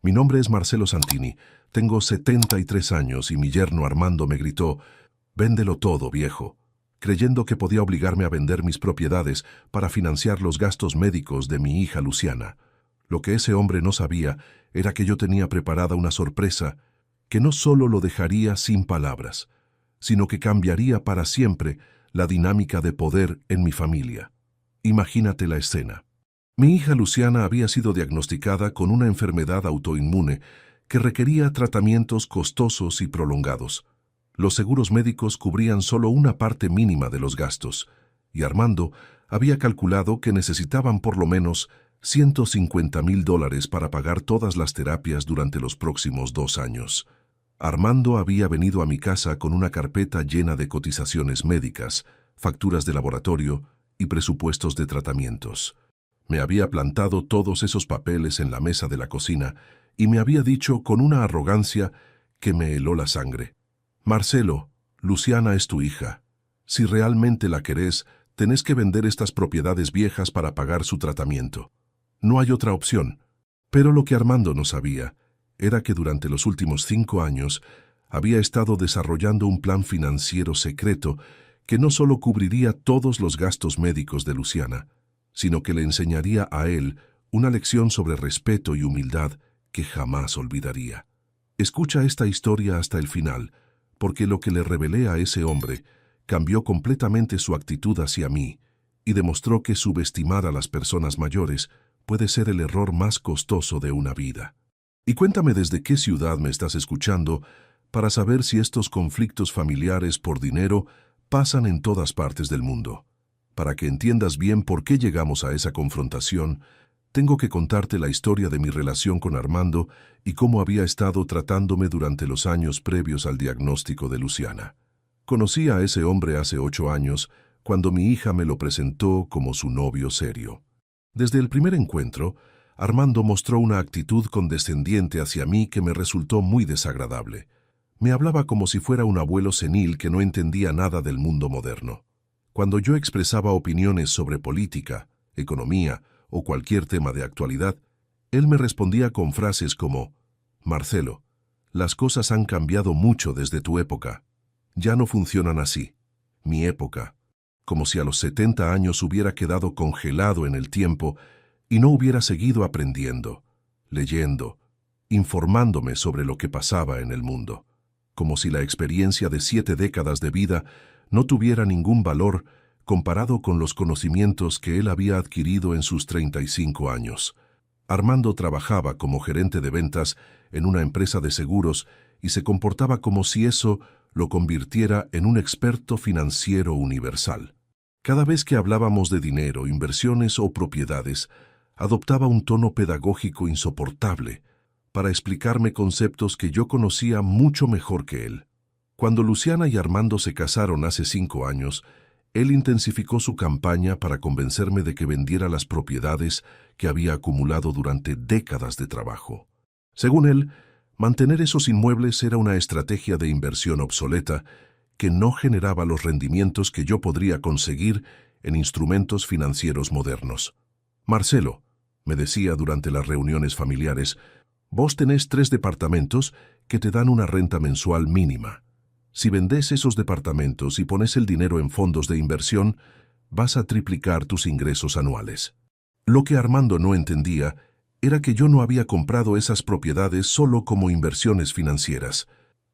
Mi nombre es Marcelo Santini, tengo 73 años y mi yerno Armando me gritó, «Véndelo todo, viejo», creyendo que podía obligarme a vender mis propiedades para financiar los gastos médicos de mi hija Luciana. Lo que ese hombre no sabía era que yo tenía preparada una sorpresa que no solo lo dejaría sin palabras, sino que cambiaría para siempre la dinámica de poder en mi familia. Imagínate la escena. Mi hija Luciana había sido diagnosticada con una enfermedad autoinmune que requería tratamientos costosos y prolongados. Los seguros médicos cubrían solo una parte mínima de los gastos, y Armando había calculado que necesitaban por lo menos $150,000 para pagar todas las terapias durante los próximos 2 años. Armando había venido a mi casa con una carpeta llena de cotizaciones médicas, facturas de laboratorio y presupuestos de tratamientos. Me había plantado todos esos papeles en la mesa de la cocina y me había dicho con una arrogancia que me heló la sangre: «Marcelo, Luciana es tu hija. Si realmente la querés, tenés que vender estas propiedades viejas para pagar su tratamiento. No hay otra opción». Pero lo que Armando no sabía era que durante los últimos 5 años había estado desarrollando un plan financiero secreto que no solo cubriría todos los gastos médicos de Luciana, sino que le enseñaría a él una lección sobre respeto y humildad que jamás olvidaría. Escucha esta historia hasta el final, porque lo que le revelé a ese hombre cambió completamente su actitud hacia mí y demostró que subestimar a las personas mayores puede ser el error más costoso de una vida. Y cuéntame desde qué ciudad me estás escuchando para saber si estos conflictos familiares por dinero pasan en todas partes del mundo. Para que entiendas bien por qué llegamos a esa confrontación, tengo que contarte la historia de mi relación con Armando y cómo había estado tratándome durante los años previos al diagnóstico de Luciana. Conocí a ese hombre hace 8 años, cuando mi hija me lo presentó como su novio serio. Desde el primer encuentro, Armando mostró una actitud condescendiente hacia mí que me resultó muy desagradable. Me hablaba como si fuera un abuelo senil que no entendía nada del mundo moderno. Cuando yo expresaba opiniones sobre política, economía o cualquier tema de actualidad, él me respondía con frases como: «Marcelo, las cosas han cambiado mucho desde tu época. Ya no funcionan así. Mi época», como si a los 70 años hubiera quedado congelado en el tiempo y no hubiera seguido aprendiendo, leyendo, informándome sobre lo que pasaba en el mundo. Como si la experiencia de 7 décadas de vida no tuviera ningún valor comparado con los conocimientos que él había adquirido en sus 35 años. Armando trabajaba como gerente de ventas en una empresa de seguros y se comportaba como si eso lo convirtiera en un experto financiero universal. Cada vez que hablábamos de dinero, inversiones o propiedades, adoptaba un tono pedagógico insoportable para explicarme conceptos que yo conocía mucho mejor que él. Cuando Luciana y Armando se casaron hace 5 años, él intensificó su campaña para convencerme de que vendiera las propiedades que había acumulado durante décadas de trabajo. Según él, mantener esos inmuebles era una estrategia de inversión obsoleta que no generaba los rendimientos que yo podría conseguir en instrumentos financieros modernos. «Marcelo», me decía durante las reuniones familiares, «vos tenés 3 departamentos que te dan una renta mensual mínima. Si vendés esos departamentos y pones el dinero en fondos de inversión, vas a triplicar tus ingresos anuales». Lo que Armando no entendía era que yo no había comprado esas propiedades solo como inversiones financieras.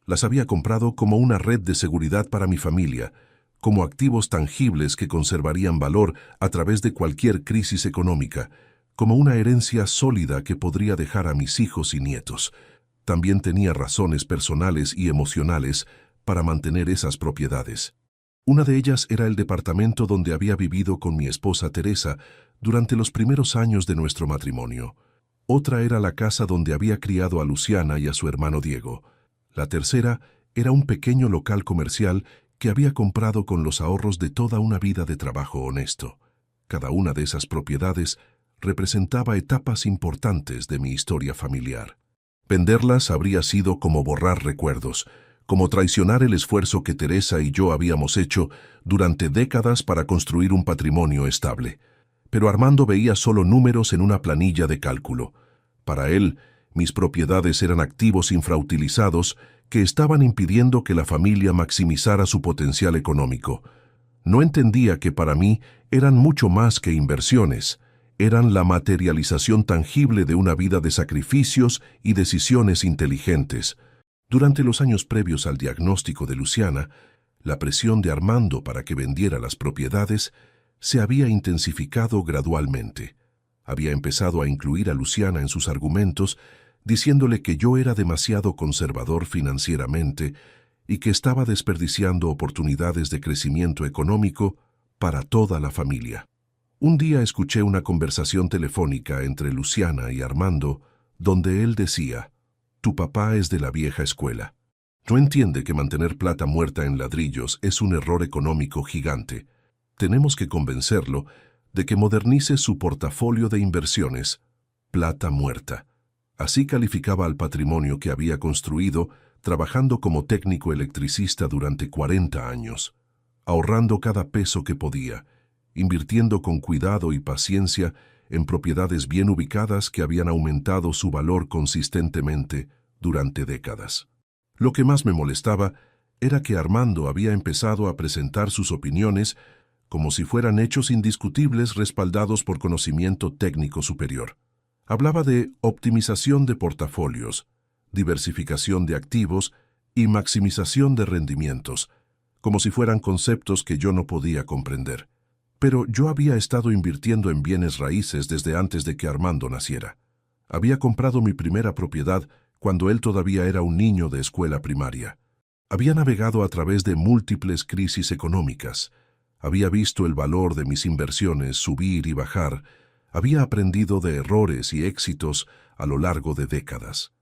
Las había comprado como una red de seguridad para mi familia, como activos tangibles que conservarían valor a través de cualquier crisis económica, como una herencia sólida que podría dejar a mis hijos y nietos. También tenía razones personales y emocionales para mantener esas propiedades. Una de ellas era el departamento donde había vivido con mi esposa Teresa durante los primeros años de nuestro matrimonio. Otra era la casa donde había criado a Luciana y a su hermano Diego. La tercera era un pequeño local comercial que había comprado con los ahorros de toda una vida de trabajo honesto. Cada una de esas propiedades representaba etapas importantes de mi historia familiar. Venderlas habría sido como borrar recuerdos, como traicionar el esfuerzo que Teresa y yo habíamos hecho durante décadas para construir un patrimonio estable. Pero Armando veía solo números en una planilla de cálculo. Para él, Mis propiedades eran activos infrautilizados que estaban impidiendo que la familia maximizara su potencial económico. No entendía que para mí eran mucho más que inversiones, eran la materialización tangible de una vida de sacrificios y decisiones inteligentes. Durante los años previos al diagnóstico de Luciana, la presión de Armando para que vendiera las propiedades se había intensificado gradualmente. Había empezado a incluir a Luciana en sus argumentos, diciéndole que yo era demasiado conservador financieramente y que estaba desperdiciando oportunidades de crecimiento económico para toda la familia. Un día escuché una conversación telefónica entre Luciana y Armando, donde él decía: «Tu papá es de la vieja escuela. No entiende que mantener plata muerta en ladrillos es un error económico gigante. Tenemos que convencerlo de que modernice su portafolio de inversiones. Plata muerta». Así calificaba al patrimonio que había construido trabajando como técnico electricista durante 40 años, ahorrando cada peso que podía, invirtiendo con cuidado y paciencia en propiedades bien ubicadas que habían aumentado su valor consistentemente durante décadas. Lo que más me molestaba era que Armando había empezado a presentar sus opiniones como si fueran hechos indiscutibles respaldados por conocimiento técnico superior. Hablaba de optimización de portafolios, diversificación de activos y maximización de rendimientos, como si fueran conceptos que yo no podía comprender. Pero yo había estado invirtiendo en bienes raíces desde antes de que Armando naciera. Había comprado mi primera propiedad cuando él todavía era un niño de escuela primaria. Había navegado a través de múltiples crisis económicas. Había visto el valor de mis inversiones subir y bajar. Había aprendido de errores y éxitos a lo largo de décadas.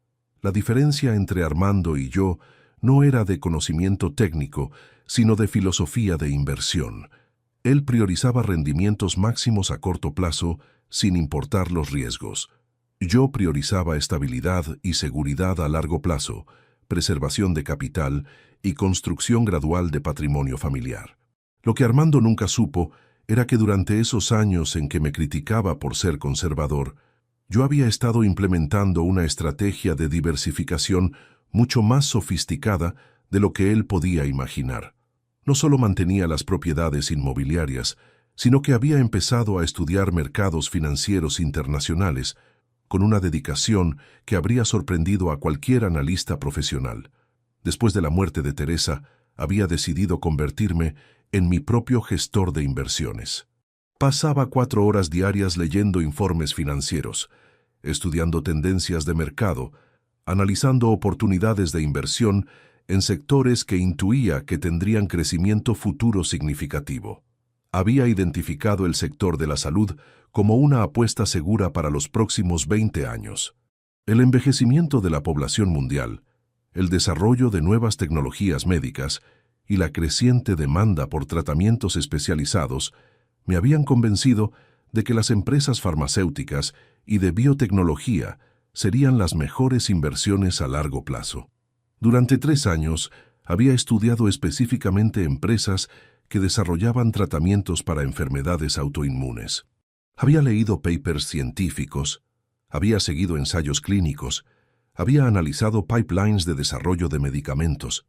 La diferencia entre Armando y yo no era de conocimiento técnico, sino de filosofía de inversión. Él priorizaba rendimientos máximos a corto plazo sin importar los riesgos. Yo priorizaba estabilidad y seguridad a largo plazo, preservación de capital y construcción gradual de patrimonio familiar. Lo que Armando nunca supo era que durante esos años en que me criticaba por ser conservador, yo había estado implementando una estrategia de diversificación mucho más sofisticada de lo que él podía imaginar. No solo mantenía las propiedades inmobiliarias, sino que había empezado a estudiar mercados financieros internacionales con una dedicación que habría sorprendido a cualquier analista profesional. Después de la muerte de Teresa, había decidido convertirme en mi propio gestor de inversiones. Pasaba 4 horas diarias leyendo informes financieros, estudiando tendencias de mercado, analizando oportunidades de inversión en sectores que intuía que tendrían crecimiento futuro significativo. Había identificado el sector de la salud como una apuesta segura para los próximos 20 años. El envejecimiento de la población mundial, el desarrollo de nuevas tecnologías médicas y la creciente demanda por tratamientos especializados me habían convencido de que las empresas farmacéuticas y de biotecnología serían las mejores inversiones a largo plazo. Durante 3 años había estudiado específicamente empresas que desarrollaban tratamientos para enfermedades autoinmunes. Había leído papers científicos, había seguido ensayos clínicos, había analizado pipelines de desarrollo de medicamentos.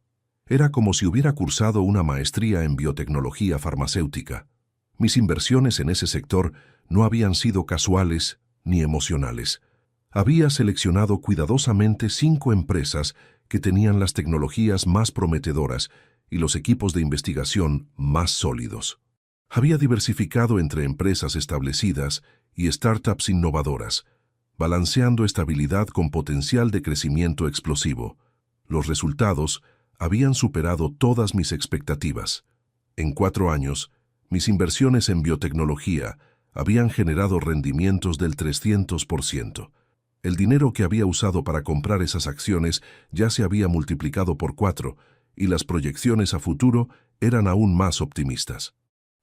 Era como si hubiera cursado una maestría en biotecnología farmacéutica. Mis inversiones en ese sector no habían sido casuales ni emocionales. Había seleccionado cuidadosamente 5 empresas que tenían las tecnologías más prometedoras y los equipos de investigación más sólidos. Había diversificado entre empresas establecidas y startups innovadoras, balanceando estabilidad con potencial de crecimiento explosivo. Los resultados habían superado todas mis expectativas. En 4 años, mis inversiones en biotecnología habían generado rendimientos del 300%. El dinero que había usado para comprar esas acciones ya se había multiplicado por 4, y las proyecciones a futuro eran aún más optimistas.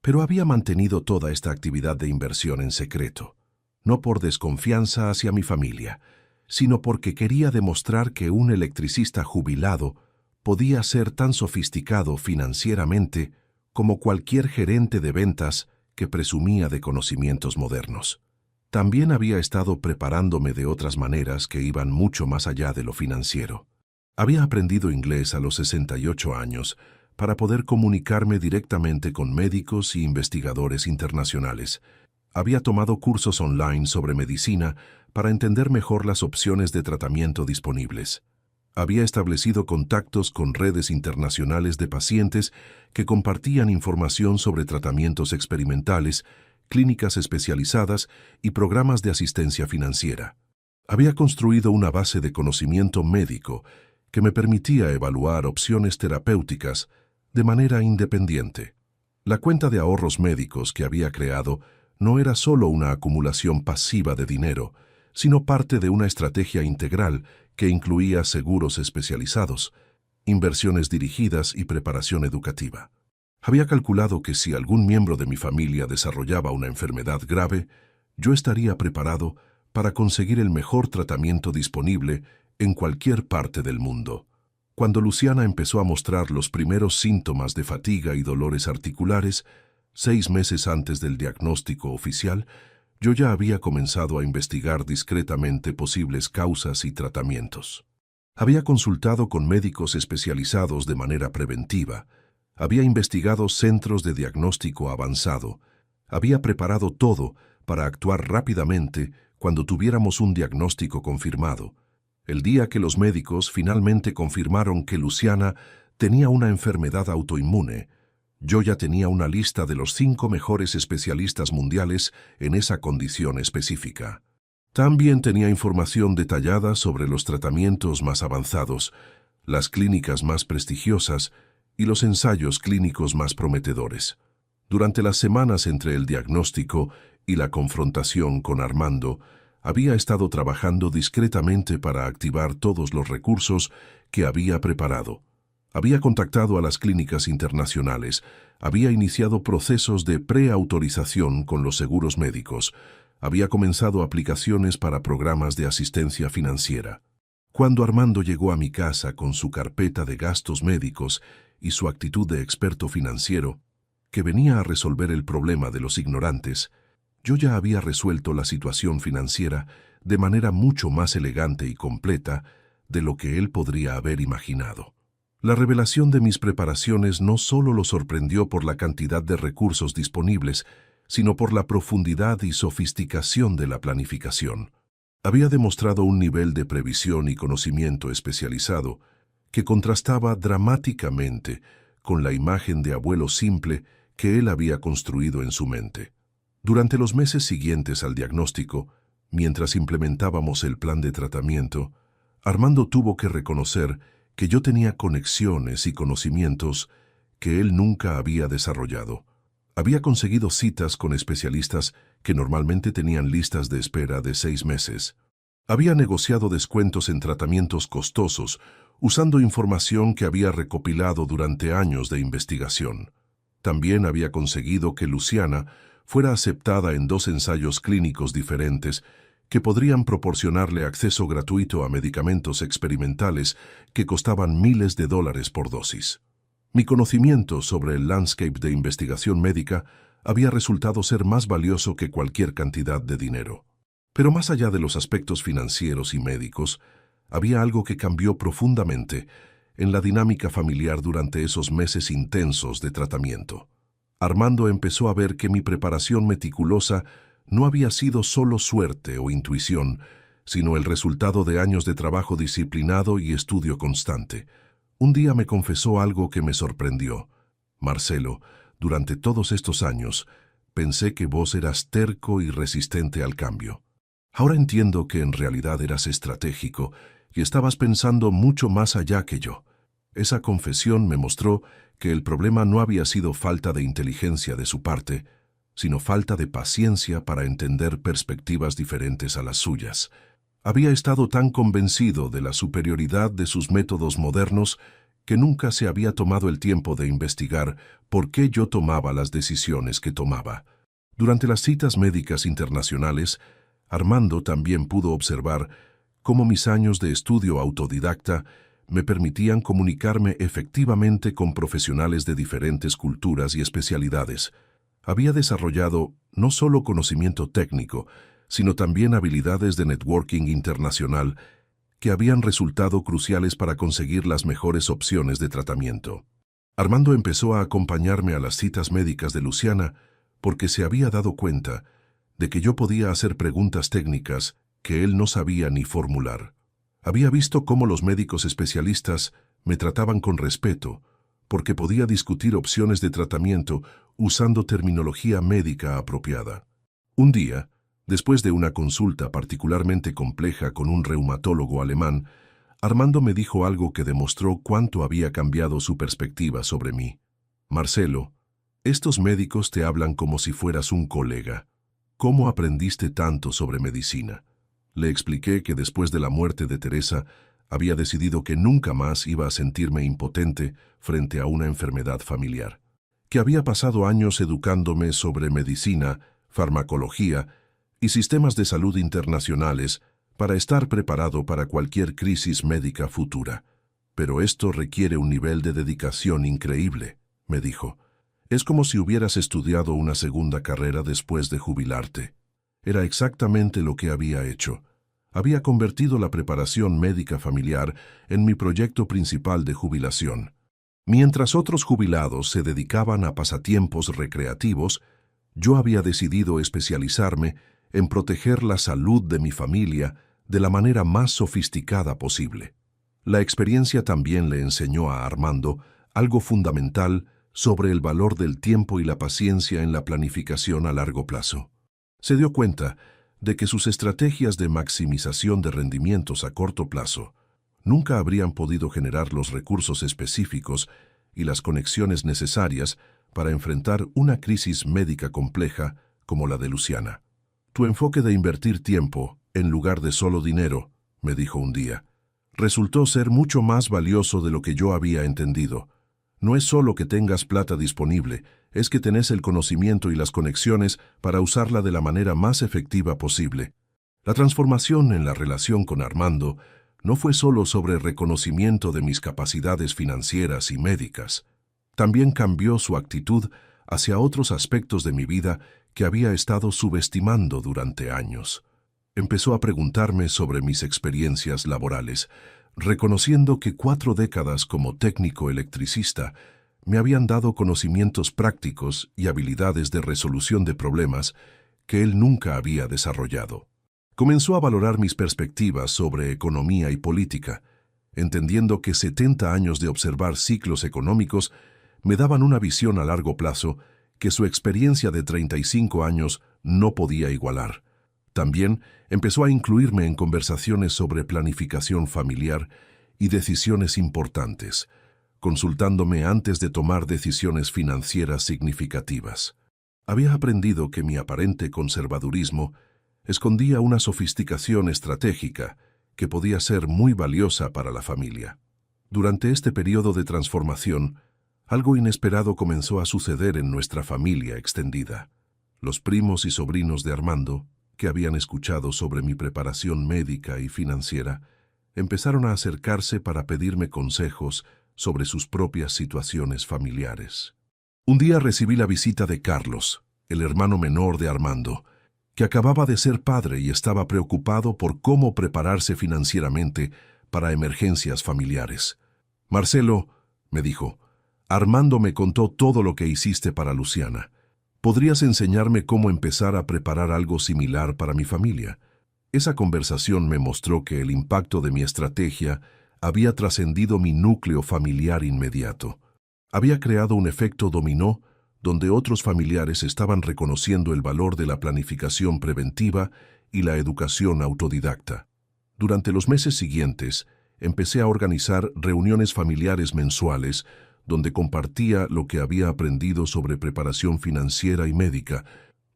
Pero había mantenido toda esta actividad de inversión en secreto, no por desconfianza hacia mi familia, sino porque quería demostrar que un electricista jubilado podía ser tan sofisticado financieramente como cualquier gerente de ventas que presumía de conocimientos modernos. También había estado preparándome de otras maneras que iban mucho más allá de lo financiero. Había aprendido inglés a los 68 años para poder comunicarme directamente con médicos y investigadores internacionales. Había tomado cursos online sobre medicina para entender mejor las opciones de tratamiento disponibles. Había establecido contactos con redes internacionales de pacientes que compartían información sobre tratamientos experimentales, clínicas especializadas y programas de asistencia financiera. Había construido una base de conocimiento médico que me permitía evaluar opciones terapéuticas de manera independiente. La cuenta de ahorros médicos que había creado no era solo una acumulación pasiva de dinero, sino parte de una estrategia integral que incluía seguros especializados, inversiones dirigidas y preparación educativa. Había calculado que si algún miembro de mi familia desarrollaba una enfermedad grave, yo estaría preparado para conseguir el mejor tratamiento disponible en cualquier parte del mundo. Cuando Luciana empezó a mostrar los primeros síntomas de fatiga y dolores articulares, 6 meses antes del diagnóstico oficial, yo ya había comenzado a investigar discretamente posibles causas y tratamientos. Había consultado con médicos especializados de manera preventiva, había investigado centros de diagnóstico avanzado, había preparado todo para actuar rápidamente cuando tuviéramos un diagnóstico confirmado. El día que los médicos finalmente confirmaron que Luciana tenía una enfermedad autoinmune, yo ya tenía una lista de los 5 mejores especialistas mundiales en esa condición específica. También tenía información detallada sobre los tratamientos más avanzados, las clínicas más prestigiosas y los ensayos clínicos más prometedores. Durante las semanas entre el diagnóstico y la confrontación con Armando, había estado trabajando discretamente para activar todos los recursos que había preparado. Había contactado a las clínicas internacionales, había iniciado procesos de preautorización con los seguros médicos, había comenzado aplicaciones para programas de asistencia financiera. Cuando Armando llegó a mi casa con su carpeta de gastos médicos y su actitud de experto financiero, que venía a resolver el problema de los ignorantes, yo ya había resuelto la situación financiera de manera mucho más elegante y completa de lo que él podría haber imaginado. La revelación de mis preparaciones no solo lo sorprendió por la cantidad de recursos disponibles, sino por la profundidad y sofisticación de la planificación. Había demostrado un nivel de previsión y conocimiento especializado que contrastaba dramáticamente con la imagen de abuelo simple que él había construido en su mente. Durante los meses siguientes al diagnóstico, mientras implementábamos el plan de tratamiento, Armando tuvo que reconocer que yo tenía conexiones y conocimientos que él nunca había desarrollado. Había conseguido citas con especialistas que normalmente tenían listas de espera de 6 meses. Había negociado descuentos en tratamientos costosos, usando información que había recopilado durante años de investigación. También había conseguido que Luciana fuera aceptada en 2 ensayos clínicos diferentes que podrían proporcionarle acceso gratuito a medicamentos experimentales que costaban miles de dólares por dosis. Mi conocimiento sobre el landscape de investigación médica había resultado ser más valioso que cualquier cantidad de dinero. Pero más allá de los aspectos financieros y médicos, había algo que cambió profundamente en la dinámica familiar durante esos meses intensos de tratamiento. Armando empezó a ver que mi preparación meticulosa no había sido solo suerte o intuición, sino el resultado de años de trabajo disciplinado y estudio constante. Un día me confesó algo que me sorprendió. Marcelo, durante todos estos años, pensé que vos eras terco y resistente al cambio. Ahora entiendo que en realidad eras estratégico y estabas pensando mucho más allá que yo. Esa confesión me mostró que el problema no había sido falta de inteligencia de su parte, sino falta de paciencia para entender perspectivas diferentes a las suyas. Había estado tan convencido de la superioridad de sus métodos modernos que nunca se había tomado el tiempo de investigar por qué yo tomaba las decisiones que tomaba. Durante las citas médicas internacionales, Armando también pudo observar cómo mis años de estudio autodidacta me permitían comunicarme efectivamente con profesionales de diferentes culturas y especialidades. Había desarrollado no solo conocimiento técnico, sino también habilidades de networking internacional que habían resultado cruciales para conseguir las mejores opciones de tratamiento. Armando empezó a acompañarme a las citas médicas de Luciana porque se había dado cuenta de que yo podía hacer preguntas técnicas que él no sabía ni formular. Había visto cómo los médicos especialistas me trataban con respeto, porque podía discutir opciones de tratamiento usando terminología médica apropiada. Un día, después de una consulta particularmente compleja con un reumatólogo alemán, Armando me dijo algo que demostró cuánto había cambiado su perspectiva sobre mí. Marcelo, estos médicos te hablan como si fueras un colega. ¿Cómo aprendiste tanto sobre medicina? Le expliqué que después de la muerte de Teresa, había decidido que nunca más iba a sentirme impotente frente a una enfermedad familiar. Que había pasado años educándome sobre medicina, farmacología y sistemas de salud internacionales para estar preparado para cualquier crisis médica futura. Pero esto requiere un nivel de dedicación increíble, me dijo. Es como si hubieras estudiado una segunda carrera después de jubilarte. Era exactamente lo que había hecho. Había convertido la preparación médica familiar en mi proyecto principal de jubilación. Mientras otros jubilados se dedicaban a pasatiempos recreativos, yo había decidido especializarme en proteger la salud de mi familia de la manera más sofisticada posible. La experiencia también le enseñó a Armando algo fundamental sobre el valor del tiempo y la paciencia en la planificación a largo plazo. Se dio cuenta de que sus estrategias de maximización de rendimientos a corto plazo nunca habrían podido generar los recursos específicos y las conexiones necesarias para enfrentar una crisis médica compleja como la de Luciana. Tu enfoque de invertir tiempo en lugar de solo dinero, me dijo un día, resultó ser mucho más valioso de lo que yo había entendido. No es solo que tengas plata disponible, es que tenés el conocimiento y las conexiones para usarla de la manera más efectiva posible. La transformación en la relación con Armando no fue solo sobre reconocimiento de mis capacidades financieras y médicas. También cambió su actitud hacia otros aspectos de mi vida que había estado subestimando durante años. Empezó a preguntarme sobre mis experiencias laborales, reconociendo que 4 décadas como técnico electricista me habían dado conocimientos prácticos y habilidades de resolución de problemas que él nunca había desarrollado. Comenzó a valorar mis perspectivas sobre economía y política, entendiendo que 70 años de observar ciclos económicos me daban una visión a largo plazo que su experiencia de 35 años no podía igualar. También empezó a incluirme en conversaciones sobre planificación familiar y decisiones importantes, consultándome antes de tomar decisiones financieras significativas. Había aprendido que mi aparente conservadurismo escondía una sofisticación estratégica que podía ser muy valiosa para la familia. Durante este periodo de transformación, algo inesperado comenzó a suceder en nuestra familia extendida. Los primos y sobrinos de Armando, que habían escuchado sobre mi preparación médica y financiera, empezaron a acercarse para pedirme consejos sobre sus propias situaciones familiares. Un día recibí la visita de Carlos, el hermano menor de Armando, que acababa de ser padre y estaba preocupado por cómo prepararse financieramente para emergencias familiares. Marcelo, me dijo, Armando me contó todo lo que hiciste para Luciana. ¿Podrías enseñarme cómo empezar a preparar algo similar para mi familia? Esa conversación me mostró que el impacto de mi estrategia había trascendido mi núcleo familiar inmediato. Había creado un efecto dominó donde otros familiares estaban reconociendo el valor de la planificación preventiva y la educación autodidacta. Durante los meses siguientes, empecé a organizar reuniones familiares mensuales donde compartía lo que había aprendido sobre preparación financiera y médica,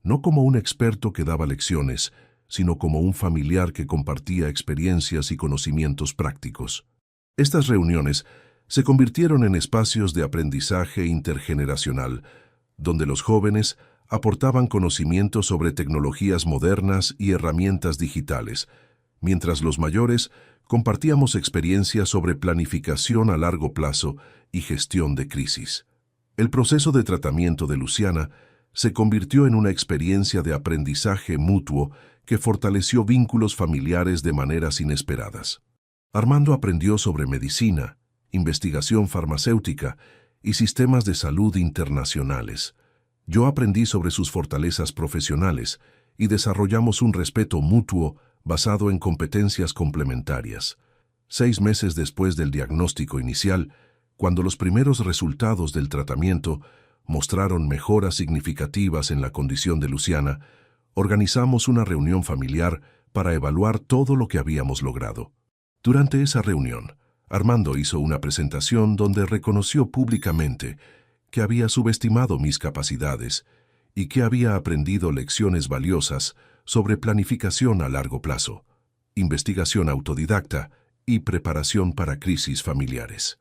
no como un experto que daba lecciones, sino como un familiar que compartía experiencias y conocimientos prácticos. Estas reuniones se convirtieron en espacios de aprendizaje intergeneracional, donde los jóvenes aportaban conocimientos sobre tecnologías modernas y herramientas digitales, mientras los mayores compartíamos experiencias sobre planificación a largo plazo y gestión de crisis. El proceso de tratamiento de Luciana se convirtió en una experiencia de aprendizaje mutuo que fortaleció vínculos familiares de maneras inesperadas. Armando aprendió sobre medicina, investigación farmacéutica y sistemas de salud internacionales. Yo aprendí sobre sus fortalezas profesionales y desarrollamos un respeto mutuo basado en competencias complementarias. 6 meses después del diagnóstico inicial, cuando los primeros resultados del tratamiento mostraron mejoras significativas en la condición de Luciana, organizamos una reunión familiar para evaluar todo lo que habíamos logrado. Durante esa reunión, Armando hizo una presentación donde reconoció públicamente que había subestimado mis capacidades y que había aprendido lecciones valiosas sobre planificación a largo plazo, investigación autodidacta y preparación para crisis familiares.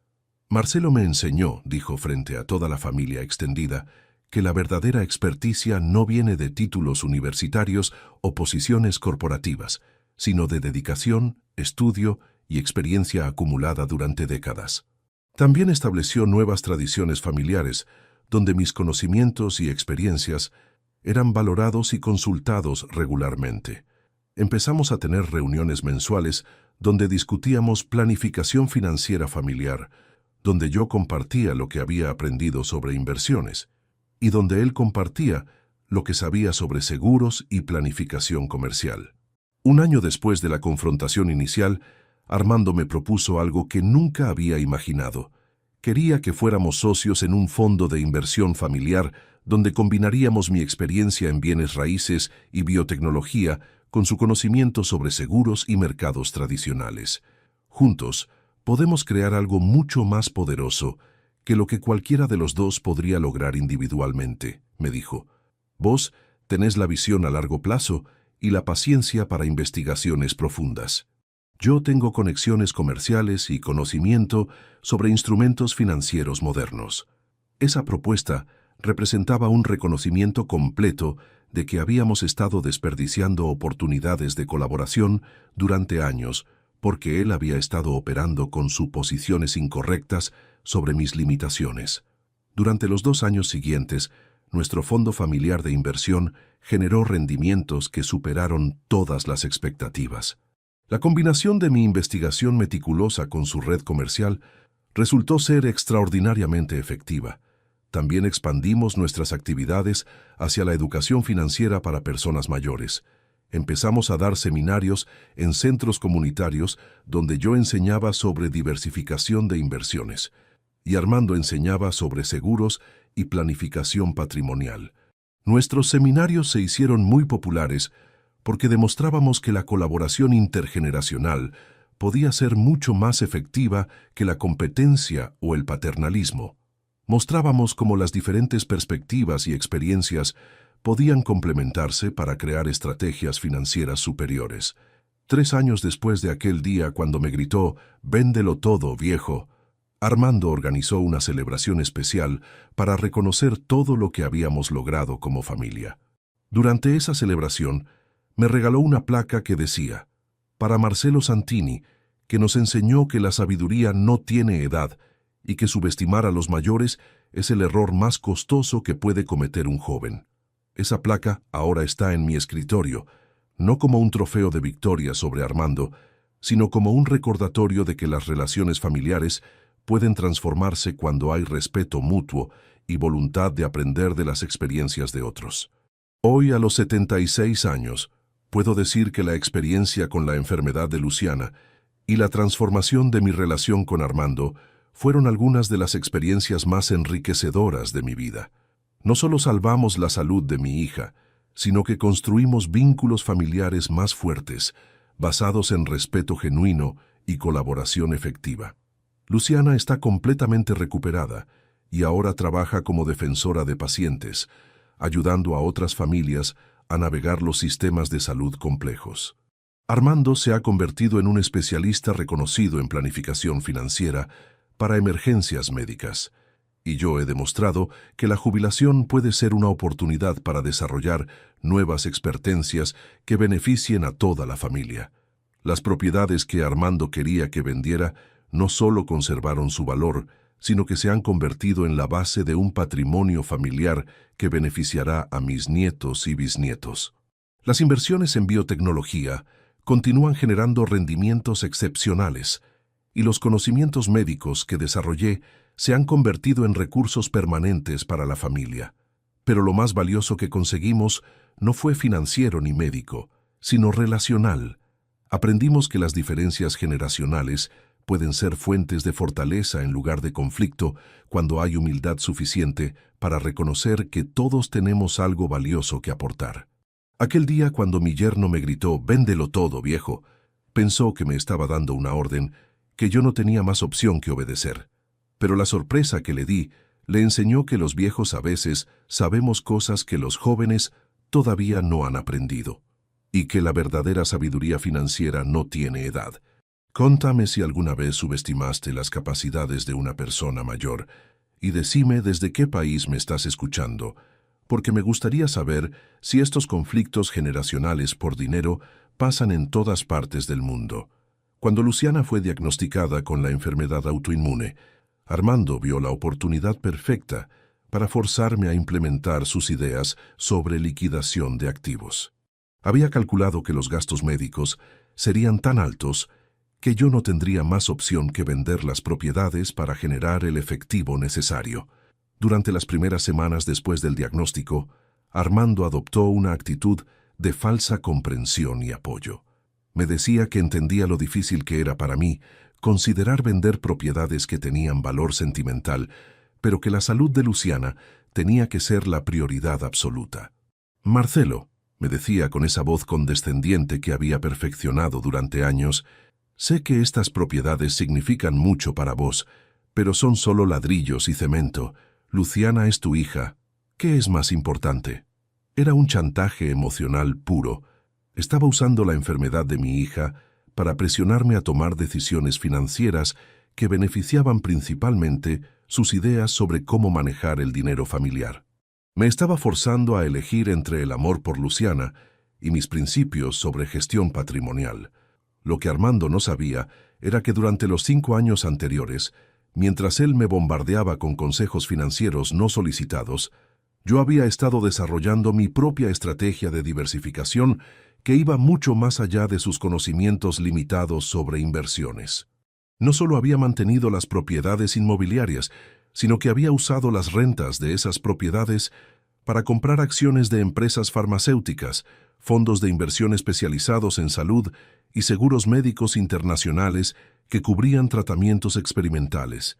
Marcelo me enseñó, dijo frente a toda la familia extendida, que la verdadera experticia no viene de títulos universitarios o posiciones corporativas, sino de dedicación, estudio y experiencia acumulada durante décadas. También estableció nuevas tradiciones familiares, donde mis conocimientos y experiencias eran valorados y consultados regularmente. Empezamos a tener reuniones mensuales donde discutíamos planificación financiera familiar, donde yo compartía lo que había aprendido sobre inversiones y donde él compartía lo que sabía sobre seguros y planificación comercial. Un año después de la confrontación inicial, Armando me propuso algo que nunca había imaginado. Quería que fuéramos socios en un fondo de inversión familiar donde combinaríamos mi experiencia en bienes raíces y biotecnología con su conocimiento sobre seguros y mercados tradicionales. Juntos, podemos crear algo mucho más poderoso que lo que cualquiera de los dos podría lograr individualmente, me dijo. Vos tenés la visión a largo plazo y la paciencia para investigaciones profundas. Yo tengo conexiones comerciales y conocimiento sobre instrumentos financieros modernos. Esa propuesta representaba un reconocimiento completo de que habíamos estado desperdiciando oportunidades de colaboración durante años porque él había estado operando con suposiciones incorrectas sobre mis limitaciones. Durante los 2 años siguientes, nuestro fondo familiar de inversión generó rendimientos que superaron todas las expectativas. La combinación de mi investigación meticulosa con su red comercial resultó ser extraordinariamente efectiva. También expandimos nuestras actividades hacia la educación financiera para personas mayores. Empezamos a dar seminarios en centros comunitarios donde yo enseñaba sobre diversificación de inversiones y Armando enseñaba sobre seguros y planificación patrimonial. Nuestros seminarios se hicieron muy populares porque demostrábamos que la colaboración intergeneracional podía ser mucho más efectiva que la competencia o el paternalismo. Mostrábamos cómo las diferentes perspectivas y experiencias podían complementarse para crear estrategias financieras superiores. 3 años después de aquel día cuando me gritó, «Véndelo todo, viejo», Armando organizó una celebración especial para reconocer todo lo que habíamos logrado como familia. Durante esa celebración, me regaló una placa que decía, «Para Marcelo Santini, que nos enseñó que la sabiduría no tiene edad y que subestimar a los mayores es el error más costoso que puede cometer un joven». Esa placa ahora está en mi escritorio, no como un trofeo de victoria sobre Armando, sino como un recordatorio de que las relaciones familiares pueden transformarse cuando hay respeto mutuo y voluntad de aprender de las experiencias de otros. Hoy, a los 76 años, puedo decir que la experiencia con la enfermedad de Luciana y la transformación de mi relación con Armando fueron algunas de las experiencias más enriquecedoras de mi vida. No solo salvamos la salud de mi hija, sino que construimos vínculos familiares más fuertes, basados en respeto genuino y colaboración efectiva. Luciana está completamente recuperada y ahora trabaja como defensora de pacientes, ayudando a otras familias a navegar los sistemas de salud complejos. Armando se ha convertido en un especialista reconocido en planificación financiera para emergencias médicas, y yo he demostrado que la jubilación puede ser una oportunidad para desarrollar nuevas expertencias que beneficien a toda la familia. Las propiedades que Armando quería que vendiera no solo conservaron su valor, sino que se han convertido en la base de un patrimonio familiar que beneficiará a mis nietos y bisnietos. Las inversiones en biotecnología continúan generando rendimientos excepcionales y los conocimientos médicos que desarrollé se han convertido en recursos permanentes para la familia. Pero lo más valioso que conseguimos no fue financiero ni médico, sino relacional. Aprendimos que las diferencias generacionales pueden ser fuentes de fortaleza en lugar de conflicto cuando hay humildad suficiente para reconocer que todos tenemos algo valioso que aportar. Aquel día cuando mi yerno me gritó, «Véndelo todo, viejo», pensó que me estaba dando una orden que yo no tenía más opción que obedecer. Pero la sorpresa que le di le enseñó que los viejos a veces sabemos cosas que los jóvenes todavía no han aprendido, y que la verdadera sabiduría financiera no tiene edad. Contame si alguna vez subestimaste las capacidades de una persona mayor, y decime desde qué país me estás escuchando, porque me gustaría saber si estos conflictos generacionales por dinero pasan en todas partes del mundo. Cuando Luciana fue diagnosticada con la enfermedad autoinmune, Armando vio la oportunidad perfecta para forzarme a implementar sus ideas sobre liquidación de activos. Había calculado que los gastos médicos serían tan altos que yo no tendría más opción que vender las propiedades para generar el efectivo necesario. Durante las primeras semanas después del diagnóstico, Armando adoptó una actitud de falsa comprensión y apoyo. Me decía que entendía lo difícil que era para mí considerar vender propiedades que tenían valor sentimental, pero que la salud de Luciana tenía que ser la prioridad absoluta. «Marcelo», me decía con esa voz condescendiente que había perfeccionado durante años, «sé que estas propiedades significan mucho para vos, pero son solo ladrillos y cemento. Luciana es tu hija. ¿Qué es más importante?» Era un chantaje emocional puro. Estaba usando la enfermedad de mi hija para presionarme a tomar decisiones financieras que beneficiaban principalmente sus ideas sobre cómo manejar el dinero familiar. Me estaba forzando a elegir entre el amor por Luciana y mis principios sobre gestión patrimonial. Lo que Armando no sabía era que durante los 5 años anteriores, mientras él me bombardeaba con consejos financieros no solicitados, yo había estado desarrollando mi propia estrategia de diversificación que iba mucho más allá de sus conocimientos limitados sobre inversiones. No solo había mantenido las propiedades inmobiliarias, sino que había usado las rentas de esas propiedades para comprar acciones de empresas farmacéuticas, fondos de inversión especializados en salud y seguros médicos internacionales que cubrían tratamientos experimentales.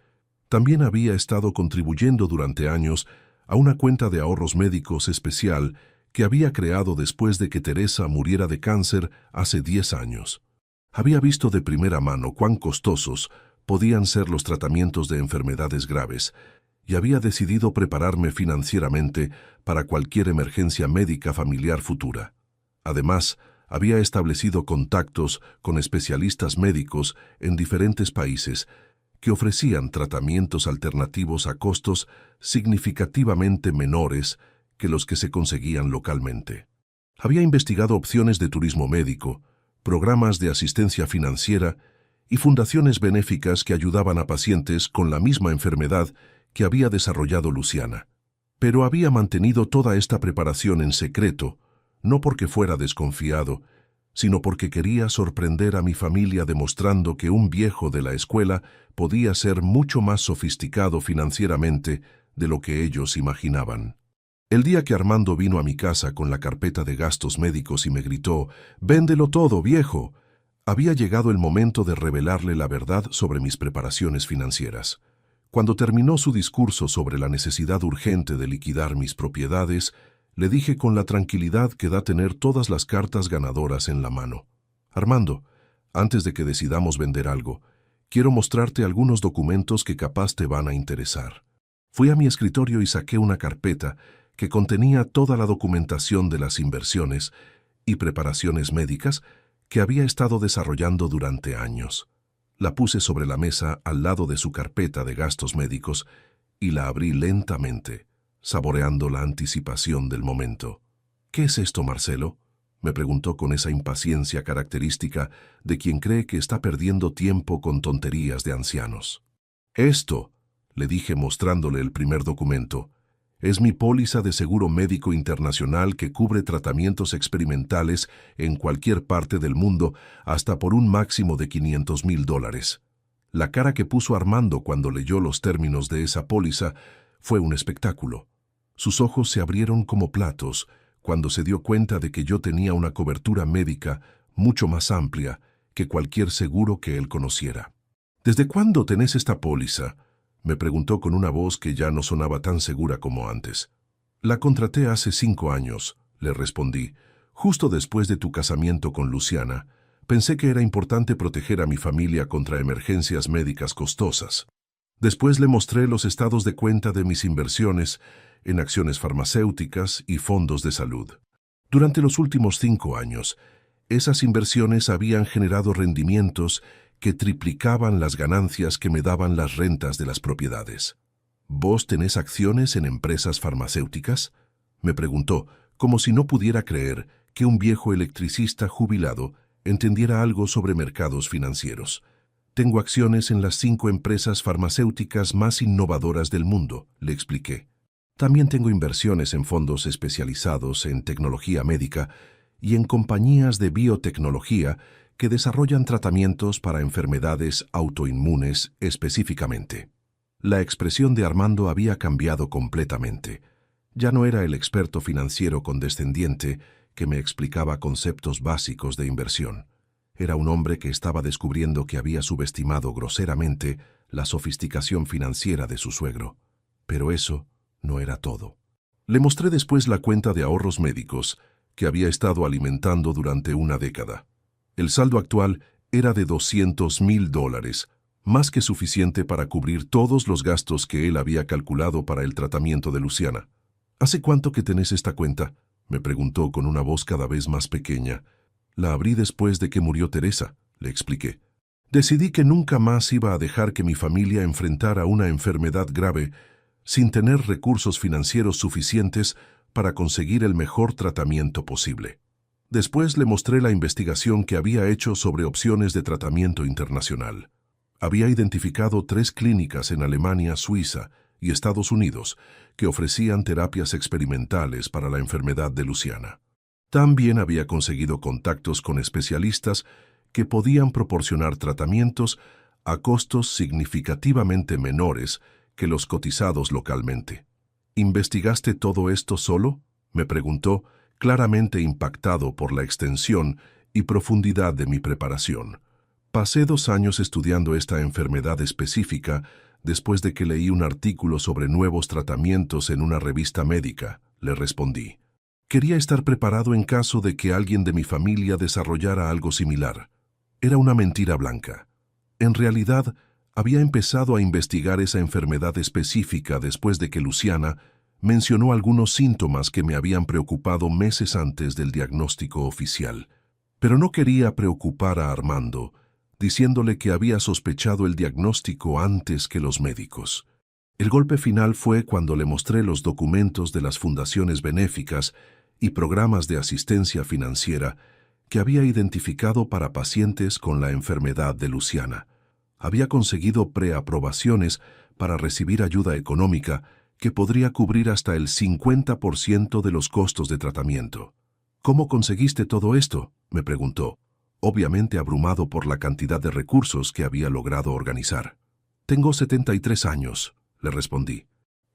También había estado contribuyendo durante años a una cuenta de ahorros médicos especial que había creado después de que Teresa muriera de cáncer hace 10 años. Había visto de primera mano cuán costosos podían ser los tratamientos de enfermedades graves y había decidido prepararme financieramente para cualquier emergencia médica familiar futura. Además, había establecido contactos con especialistas médicos en diferentes países que ofrecían tratamientos alternativos a costos significativamente menores que los que se conseguían localmente. Había investigado opciones de turismo médico, programas de asistencia financiera y fundaciones benéficas que ayudaban a pacientes con la misma enfermedad que había desarrollado Luciana. Pero había mantenido toda esta preparación en secreto, no porque fuera desconfiado, sino porque quería sorprender a mi familia demostrando que un viejo de la escuela podía ser mucho más sofisticado financieramente de lo que ellos imaginaban. El día que Armando vino a mi casa con la carpeta de gastos médicos y me gritó, «Véndelo todo, viejo», había llegado el momento de revelarle la verdad sobre mis preparaciones financieras. Cuando terminó su discurso sobre la necesidad urgente de liquidar mis propiedades, le dije con la tranquilidad que da tener todas las cartas ganadoras en la mano: «Armando, antes de que decidamos vender algo, quiero mostrarte algunos documentos que capaz te van a interesar». Fui a mi escritorio y saqué una carpeta que contenía toda la documentación de las inversiones y preparaciones médicas que había estado desarrollando durante años. La puse sobre la mesa al lado de su carpeta de gastos médicos y la abrí lentamente, saboreando la anticipación del momento. «¿Qué es esto, Marcelo?», me preguntó con esa impaciencia característica de quien cree que está perdiendo tiempo con tonterías de ancianos. «Esto», le dije mostrándole el primer documento, Es mi póliza de seguro médico internacional que cubre tratamientos experimentales en cualquier parte del mundo hasta por un máximo de $500,000. La cara que puso Armando cuando leyó los términos de esa póliza fue un espectáculo. Sus ojos se abrieron como platos cuando se dio cuenta de que yo tenía una cobertura médica mucho más amplia que cualquier seguro que él conociera. ¿Desde cuándo tenés esta póliza?, me preguntó con una voz que ya no sonaba tan segura como antes. La contraté hace 5 años, le respondí, justo después de tu casamiento con Luciana. Pensé que era importante proteger a mi familia contra emergencias médicas costosas. Después le mostré los estados de cuenta de mis inversiones en acciones farmacéuticas y fondos de salud. Durante los últimos 5 años, esas inversiones habían generado rendimientos que triplicaban las ganancias que me daban las rentas de las propiedades. ¿Vos tenés acciones en empresas farmacéuticas?, me preguntó, como si no pudiera creer que un viejo electricista jubilado entendiera algo sobre mercados financieros. Tengo acciones en las 5 empresas farmacéuticas más innovadoras del mundo, le expliqué. También tengo inversiones en fondos especializados en tecnología médica y en compañías de biotecnología que desarrollan tratamientos para enfermedades autoinmunes específicamente. La expresión de Armando había cambiado completamente. Ya no era el experto financiero condescendiente que me explicaba conceptos básicos de inversión. Era un hombre que estaba descubriendo que había subestimado groseramente la sofisticación financiera de su suegro. Pero eso no era todo. Le mostré después la cuenta de ahorros médicos que había estado alimentando durante una década. El saldo actual era de $200,000, más que suficiente para cubrir todos los gastos que él había calculado para el tratamiento de Luciana. ¿Hace cuánto que tenés esta cuenta?, me preguntó con una voz cada vez más pequeña. La abrí después de que murió Teresa, le expliqué. Decidí que nunca más iba a dejar que mi familia enfrentara una enfermedad grave sin tener recursos financieros suficientes para conseguir el mejor tratamiento posible. Después le mostré la investigación que había hecho sobre opciones de tratamiento internacional. Había identificado 3 clínicas en Alemania, Suiza y Estados Unidos que ofrecían terapias experimentales para la enfermedad de Luciana. También había conseguido contactos con especialistas que podían proporcionar tratamientos a costos significativamente menores que los cotizados localmente. ¿Investigaste todo esto solo?, me preguntó, claramente impactado por la extensión y profundidad de mi preparación. Pasé 2 años estudiando esta enfermedad específica después de que leí un artículo sobre nuevos tratamientos en una revista médica, le respondí. Quería estar preparado en caso de que alguien de mi familia desarrollara algo similar. Era una mentira blanca. En realidad, había empezado a investigar esa enfermedad específica después de que Luciana mencionó algunos síntomas que me habían preocupado meses antes del diagnóstico oficial. Pero no quería preocupar a Armando, diciéndole que había sospechado el diagnóstico antes que los médicos. El golpe final fue cuando le mostré los documentos de las fundaciones benéficas y programas de asistencia financiera que había identificado para pacientes con la enfermedad de Luciana. Había conseguido preaprobaciones para recibir ayuda económica que podría cubrir hasta el 50% de los costos de tratamiento. ¿Cómo conseguiste todo esto?, me preguntó, obviamente abrumado por la cantidad de recursos que había logrado organizar. Tengo 73 años, le respondí.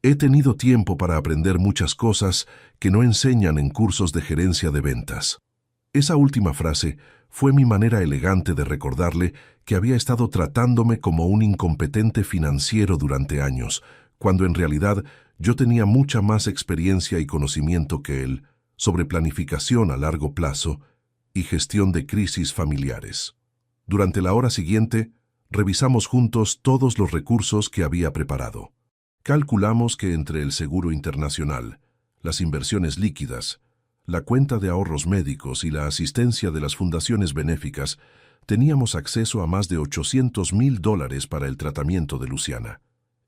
He tenido tiempo para aprender muchas cosas que no enseñan en cursos de gerencia de ventas. Esa última frase fue mi manera elegante de recordarle que había estado tratándome como un incompetente financiero durante años, cuando en realidad yo tenía mucha más experiencia y conocimiento que él sobre planificación a largo plazo y gestión de crisis familiares. Durante la hora siguiente, revisamos juntos todos los recursos que había preparado. Calculamos que entre el seguro internacional, las inversiones líquidas, la cuenta de ahorros médicos y la asistencia de las fundaciones benéficas, teníamos acceso a más de $800,000 para el tratamiento de Luciana.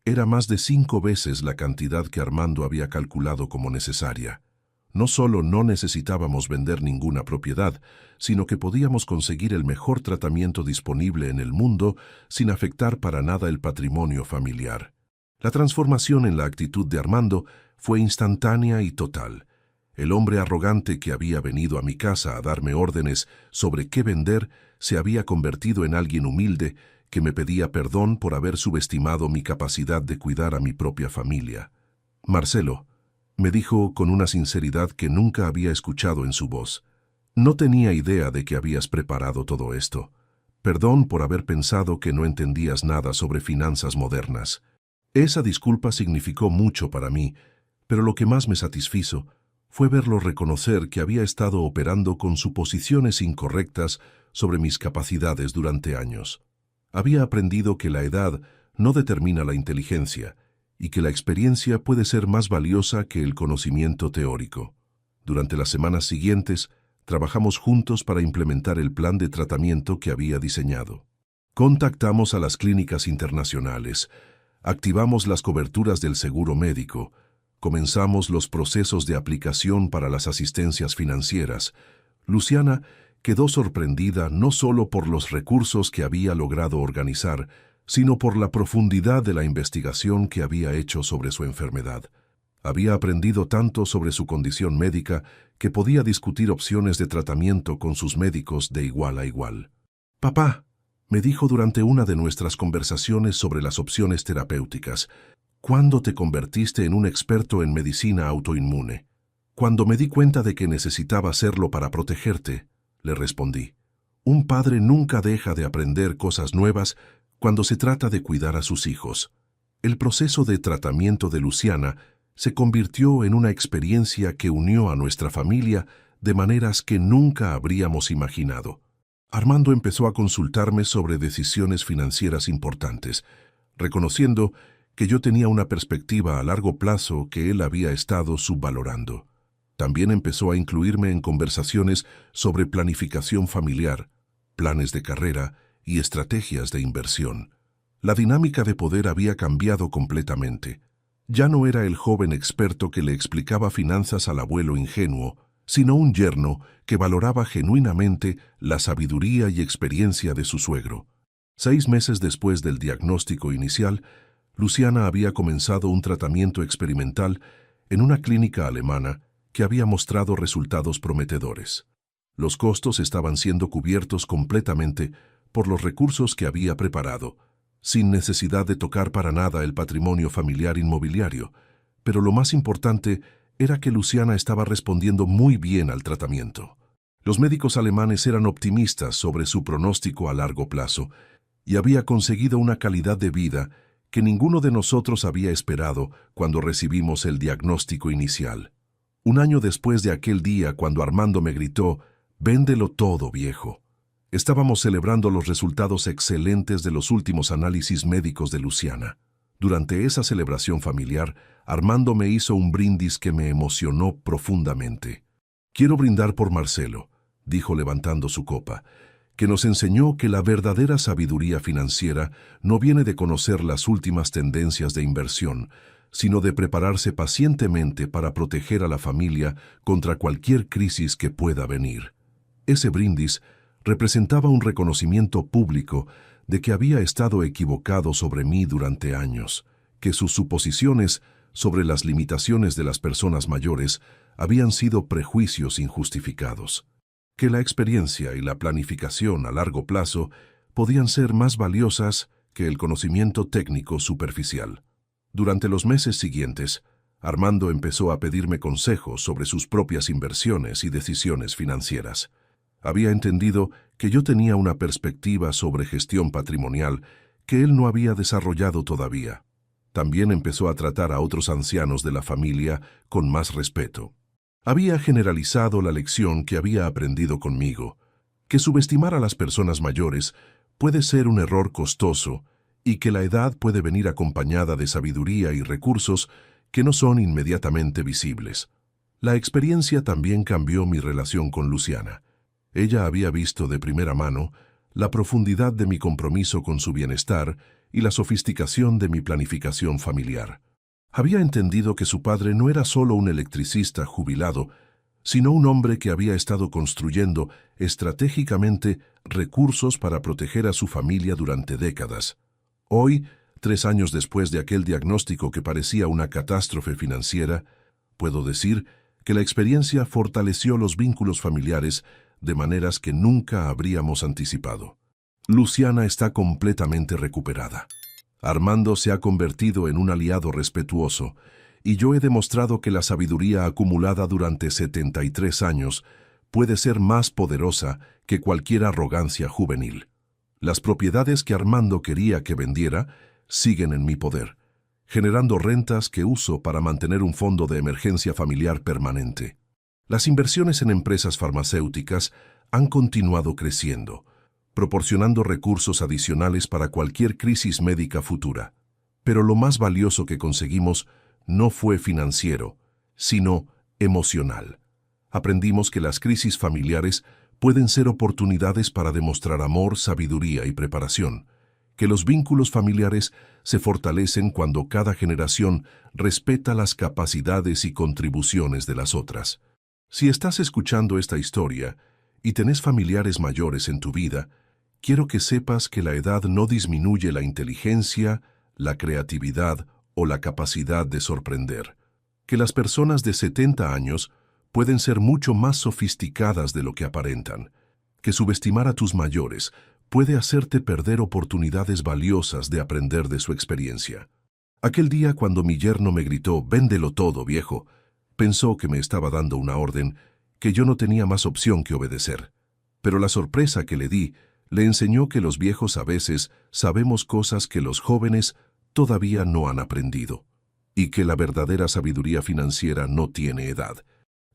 Era más de 5 veces la cantidad que Armando había calculado como necesaria. No solo no necesitábamos vender ninguna propiedad, sino que podíamos conseguir el mejor tratamiento disponible en el mundo sin afectar para nada el patrimonio familiar. La transformación en la actitud de Armando fue instantánea y total. El hombre arrogante que había venido a mi casa a darme órdenes sobre qué vender se había convertido en alguien humilde que me pedía perdón por haber subestimado mi capacidad de cuidar a mi propia familia. Marcelo, me dijo con una sinceridad que nunca había escuchado en su voz. No tenía idea de que habías preparado todo esto. Perdón por haber pensado que no entendías nada sobre finanzas modernas. Esa disculpa significó mucho para mí, pero lo que más me satisfizo fue verlo reconocer que había estado operando con suposiciones incorrectas sobre mis capacidades durante años. Había aprendido que la edad no determina la inteligencia y que la experiencia puede ser más valiosa que el conocimiento teórico. Durante las semanas siguientes, trabajamos juntos para implementar el plan de tratamiento que había diseñado. Contactamos a las clínicas internacionales, activamos las coberturas del seguro médico, comenzamos los procesos de aplicación para las asistencias financieras. Luciana quedó sorprendida no solo por los recursos que había logrado organizar, sino por la profundidad de la investigación que había hecho sobre su enfermedad. Había aprendido tanto sobre su condición médica que podía discutir opciones de tratamiento con sus médicos de igual a igual. «Papá», me dijo durante una de nuestras conversaciones sobre las opciones terapéuticas, «¿cuándo te convertiste en un experto en medicina autoinmune?» «Cuando me di cuenta de que necesitaba hacerlo para protegerte», le respondí. «Un padre nunca deja de aprender cosas nuevas cuando se trata de cuidar a sus hijos». El proceso de tratamiento de Luciana se convirtió en una experiencia que unió a nuestra familia de maneras que nunca habríamos imaginado. Armando empezó a consultarme sobre decisiones financieras importantes, reconociendo que yo tenía una perspectiva a largo plazo que él había estado subvalorando. También empezó a incluirme en conversaciones sobre planificación familiar, planes de carrera y estrategias de inversión. La dinámica de poder había cambiado completamente. Ya no era el joven experto que le explicaba finanzas al abuelo ingenuo, sino un yerno que valoraba genuinamente la sabiduría y experiencia de su suegro. 6 meses después del diagnóstico inicial, Luciana había comenzado un tratamiento experimental en una clínica alemana que había mostrado resultados prometedores. Los costos estaban siendo cubiertos completamente por los recursos que había preparado, sin necesidad de tocar para nada el patrimonio familiar inmobiliario, pero lo más importante era que Luciana estaba respondiendo muy bien al tratamiento. Los médicos alemanes eran optimistas sobre su pronóstico a largo plazo y había conseguido una calidad de vida que ninguno de nosotros había esperado cuando recibimos el diagnóstico inicial. Un año después de aquel día cuando Armando me gritó, «Véndelo todo, viejo», estábamos celebrando los resultados excelentes de los últimos análisis médicos de Luciana. Durante esa celebración familiar, Armando me hizo un brindis que me emocionó profundamente. «Quiero brindar por Marcelo», dijo levantando su copa, «que nos enseñó que la verdadera sabiduría financiera no viene de conocer las últimas tendencias de inversión, sino de prepararse pacientemente para proteger a la familia contra cualquier crisis que pueda venir». Ese brindis representaba un reconocimiento público de que había estado equivocado sobre mí durante años, que sus suposiciones sobre las limitaciones de las personas mayores habían sido prejuicios injustificados, que la experiencia y la planificación a largo plazo podían ser más valiosas que el conocimiento técnico superficial. Durante los meses siguientes, Armando empezó a pedirme consejos sobre sus propias inversiones y decisiones financieras. Había entendido que yo tenía una perspectiva sobre gestión patrimonial que él no había desarrollado todavía. También empezó a tratar a otros ancianos de la familia con más respeto. Había generalizado la lección que había aprendido conmigo, que subestimar a las personas mayores puede ser un error costoso y que la edad puede venir acompañada de sabiduría y recursos que no son inmediatamente visibles. La experiencia también cambió mi relación con Luciana. Ella había visto de primera mano la profundidad de mi compromiso con su bienestar y la sofisticación de mi planificación familiar. Había entendido que su padre no era solo un electricista jubilado, sino un hombre que había estado construyendo estratégicamente recursos para proteger a su familia durante décadas. Hoy 3 años después de aquel diagnóstico que parecía una catástrofe financiera, puedo decir que la experiencia fortaleció los vínculos familiares de maneras que nunca habríamos anticipado. Luciana está completamente recuperada. Armando se ha convertido en un aliado respetuoso, y yo he demostrado que la sabiduría acumulada durante 73 años puede ser más poderosa que cualquier arrogancia juvenil. Las propiedades que Armando quería que vendiera siguen en mi poder, generando rentas que uso para mantener un fondo de emergencia familiar permanente. Las inversiones en empresas farmacéuticas han continuado creciendo, proporcionando recursos adicionales para cualquier crisis médica futura. Pero lo más valioso que conseguimos no fue financiero, sino emocional. Aprendimos que las crisis familiares pueden ser oportunidades para demostrar amor, sabiduría y preparación, que los vínculos familiares se fortalecen cuando cada generación respeta las capacidades y contribuciones de las otras. Si estás escuchando esta historia y tenés familiares mayores en tu vida, quiero que sepas que la edad no disminuye la inteligencia, la creatividad o la capacidad de sorprender. Que las personas de 70 años pueden ser mucho más sofisticadas de lo que aparentan. Que subestimar a tus mayores puede hacerte perder oportunidades valiosas de aprender de su experiencia. Aquel día cuando mi yerno me gritó, «Véndelo todo, viejo», pensó que me estaba dando una orden que yo no tenía más opción que obedecer. Pero la sorpresa que le di le enseñó que los viejos a veces sabemos cosas que los jóvenes todavía no han aprendido, y que la verdadera sabiduría financiera no tiene edad.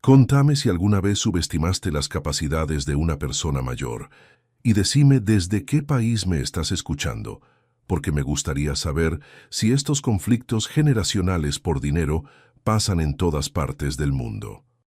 Contame si alguna vez subestimaste las capacidades de una persona mayor, y decime desde qué país me estás escuchando, porque me gustaría saber si estos conflictos generacionales por dinero pasan en todas partes del mundo.